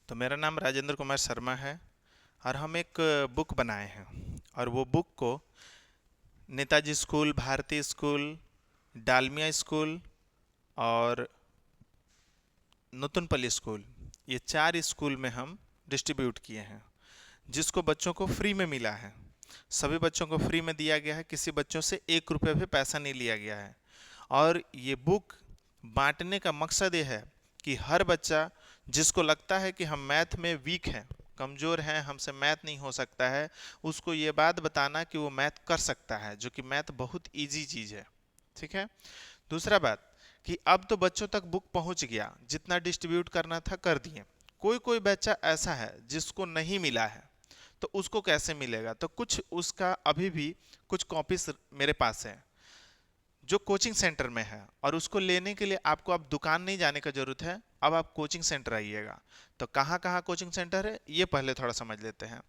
तो मेरा नाम राजेंद्र कुमार शर्मा है और हम एक बुक बनाए हैं और वो बुक को Netaji school, Bharati school, Dalmia school और नूतनपल्ली स्कूल, ये 4 स्कूल में हम डिस्ट्रीब्यूट किए हैं, जिसको बच्चों को फ्री में मिला है। सभी बच्चों को फ्री में दिया गया है, किसी बच्चों से 1 रुपये भी पैसा नहीं लिया गया है। और ये बुक बांटने का मकसद ये है कि हर बच्चा जिसको लगता है कि हम मैथ में वीक हैं, कमज़ोर हैं, हमसे मैथ नहीं हो सकता है, उसको ये बात बताना कि वो मैथ कर सकता है, जो कि मैथ बहुत इजी चीज़ है। ठीक है। दूसरा बात कि अब तो बच्चों तक बुक पहुंच गया, जितना डिस्ट्रीब्यूट करना था कर दिए। कोई कोई बच्चा ऐसा है जिसको नहीं मिला है, तो उसको कैसे मिलेगा? तो कुछ उसका अभी भी कुछ कॉपीज मेरे पास है जो कोचिंग सेंटर में है, और उसको लेने के लिए आपको अब दुकान नहीं जाने का जरूरत है, अब आप कोचिंग सेंटर आइएगा। तो कहाँ कहाँ कोचिंग सेंटर है ये पहले थोड़ा समझ लेते हैं।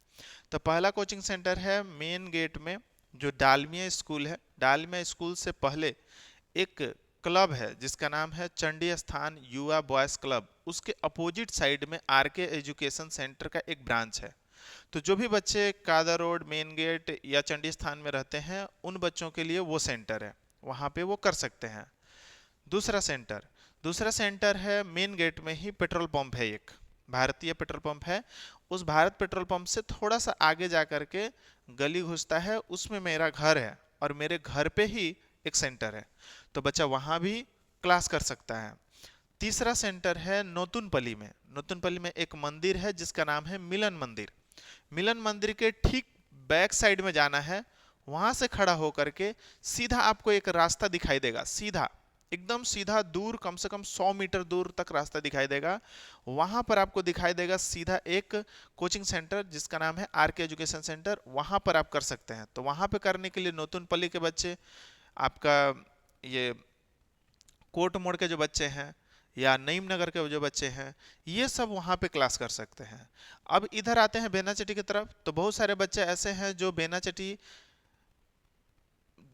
तो पहला कोचिंग सेंटर है मेन गेट में, जो डालमिया स्कूल है। डालमिया स्कूल से पहले एक क्लब है जिसका नाम है चंडी स्थान युवा बॉयज क्लब, उसके अपोजिट साइड में आरके एजुकेशन सेंटर का एक ब्रांच है। तो जो भी बच्चे कादा रोड, मेन गेट या चंडी स्थान में रहते हैं, उन बच्चों के लिए वो सेंटर है, वहाँ पे वो कर सकते हैं। दूसरा सेंटर दूसरा सेंटर है मेन गेट में ही, पेट्रोल पंप है, एक भारतीय पेट्रोल पंप है। उस भारत पेट्रोल पंप से थोड़ा सा आगे जा करके गली घुसता है, उसमें मेरा घर है और मेरे घर पे ही एक सेंटर है, तो बच्चा वहाँ भी क्लास कर सकता है। तीसरा सेंटर है नोतुनपल्ली में। नोतुनपल्ली में एक मंदिर है जिसका नाम है मिलन मंदिर। मिलन मंदिर के ठीक बैक साइड में जाना है, वहां से खड़ा होकर के सीधा आपको एक रास्ता दिखाई देगा, सीधा एकदम सीधा दूर, कम से कम 100 मीटर दूर तक रास्ता दिखाई देगा। वहां पर आपको दिखाई देगा सीधा एक कोचिंग सेंटर जिसका नाम है आरके एजुकेशन सेंटर, वहां पर आप कर सकते हैं। तो वहां पे करने के लिए नोतुनपल्ली के बच्चे, आपका ये कोट मोड़ के जो बच्चे हैं या नईम नगर के जो बच्चे हैं, ये सब वहाँ पे क्लास कर सकते हैं। अब इधर आते हैं बेनाचट्टी की तरफ, तो बहुत सारे बच्चे ऐसे हैं जो बेनाचट्टी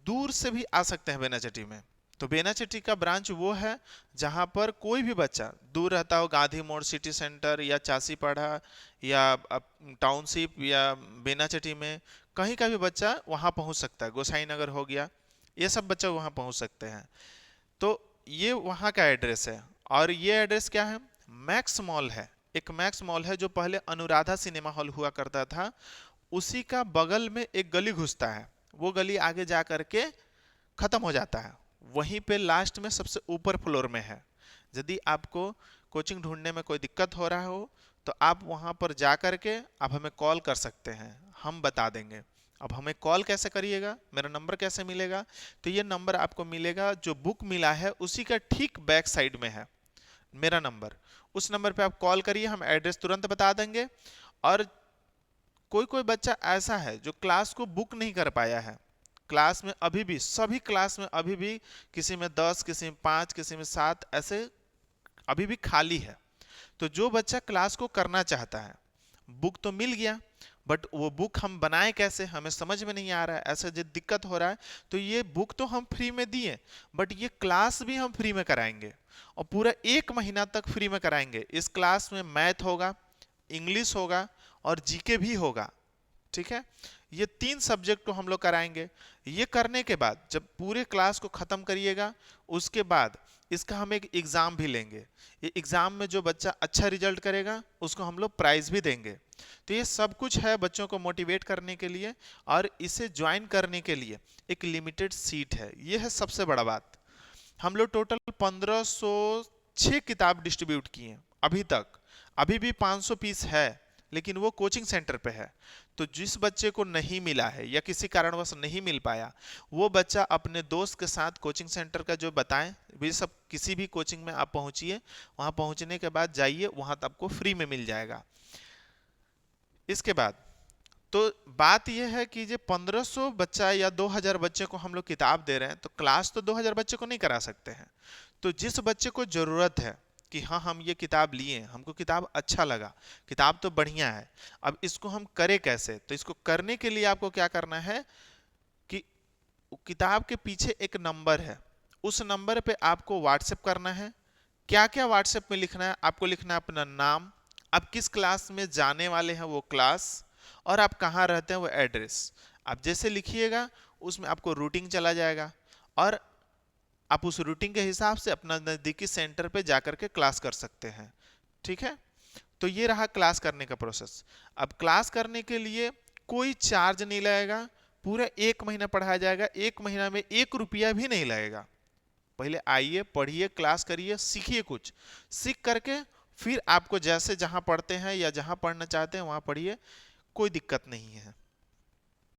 दूर से भी आ सकते हैं बेनाचट्टी में। तो बेनाचट्टी का ब्रांच वो है जहाँ पर कोई भी बच्चा दूर रहता हो, गांधी मोड़, सिटी सेंटर या चासीपाड़ा या टाउनशिप या बेनाचट्टी में, कहीं का भी बच्चा वहाँ पहुँच सकता है। गोसाई नगर हो गया, ये सब बच्चे वहाँ पहुँच सकते हैं। तो ये वहाँ का एड्रेस है। और ये एड्रेस क्या है? मैक्स मॉल है। एक मैक्स मॉल है जो पहले अनुराधा सिनेमा हॉल हुआ करता था, उसी का बगल में एक गली घुसता है, वो गली आगे जा करके खत्म हो जाता है, वहीं पे लास्ट में सबसे ऊपर फ्लोर में है। यदि आपको कोचिंग ढूंढने में कोई दिक्कत हो रहा हो तो आप वहां पर जा करके आप हमें कॉल कर सकते हैं, हम बता देंगे। अब हमें कॉल कैसे करिएगा, मेरा नंबर कैसे मिलेगा? तो ये नंबर आपको मिलेगा, जो बुक मिला है उसी का ठीक बैक साइड में है मेरा नंबर। उस नंबर पे आप कॉल करिए, हम एड्रेस तुरंत बता देंगे। और कोई कोई बच्चा ऐसा है जो क्लास को बुक नहीं कर पाया है, क्लास में अभी भी, सभी क्लास में अभी भी किसी में 10, किसी में 5, किसी में 7 ऐसे अभी भी खाली है। तो जो बच्चा क्लास को करना चाहता है, बुक तो मिल गया बट वो बुक हम बनाए कैसे, हमें समझ में नहीं आ रहा है, ऐसा जो दिक्कत हो रहा है, तो ये बुक तो हम फ्री में दिए बट ये क्लास भी हम फ्री में कराएंगे और पूरा 1 महीना तक फ्री में कराएंगे। इस क्लास में मैथ होगा, इंग्लिश होगा और जीके भी होगा। ठीक है, ये 3 सब्जेक्ट को हम लोग कराएंगे। ये करने के बाद जब पूरे क्लास को खत्म करिएगा, उसके बाद इसका हम एक एग्जाम भी लेंगे। ये एग्जाम में जो बच्चा अच्छा रिजल्ट करेगा उसको हम लोग प्राइज भी देंगे। तो ये सब कुछ है बच्चों को मोटिवेट करने के लिए, और इसे ज्वाइन करने के लिए एक लिमिटेड सीट है, ये है सबसे बड़ा बात। हम लोग टोटल 1506 किताब डिस्ट्रीब्यूट किए हैं अभी तक, अभी भी 500 पीस है, लेकिन वो कोचिंग सेंटर पे है। तो जिस बच्चे को नहीं मिला है या किसी कारणवश नहीं मिल पाया, वो बच्चा अपने दोस्त के साथ कोचिंग सेंटर का जो बताएं, वे सब किसी भी कोचिंग में आप पहुंचिए, वहां पहुंचने के बाद जाइए, वहां आपको फ्री में मिल जाएगा। इसके बाद तो बात यह है कि जो 1500 बच्चा या 2000 बच्चे को हम लोग किताब दे रहे हैं, तो क्लास तो 2000 बच्चे को नहीं करा सकते हैं। तो जिस बच्चे को जरूरत है कि हाँ हम ये किताब लिए, हमको किताब अच्छा लगा, किताब तो बढ़िया है, अब इसको हम करें कैसे? तो इसको करने के लिए आपको क्या करना है कि किताब के पीछे एक नंबर है, उस नंबर पे आपको व्हाट्सएप करना है। क्या क्या व्हाट्सएप में लिखना है? आपको लिखना है अपना नाम, आप किस क्लास में जाने वाले हैं वो क्लास, और आप कहाँ रहते हैं वो एड्रेस। आप जैसे लिखिएगा उसमें आपको रूटिंग चला जाएगा, और आप उस रूटिंग के हिसाब से अपना नज़दीकी सेंटर पे जाकर के क्लास कर सकते हैं। ठीक है, तो ये रहा क्लास करने का प्रोसेस। अब क्लास करने के लिए कोई चार्ज नहीं लगेगा, पूरा 1 महीना पढ़ाया जाएगा, 1 महीना में 1 रुपया भी नहीं लगेगा। पहले आइए, पढ़िए, क्लास करिए, सीखिए, कुछ सीख करके फिर आपको जैसे जहां पढ़ते हैं या जहां पढ़ना चाहते हैं वहां पढ़िए, कोई दिक्कत नहीं है।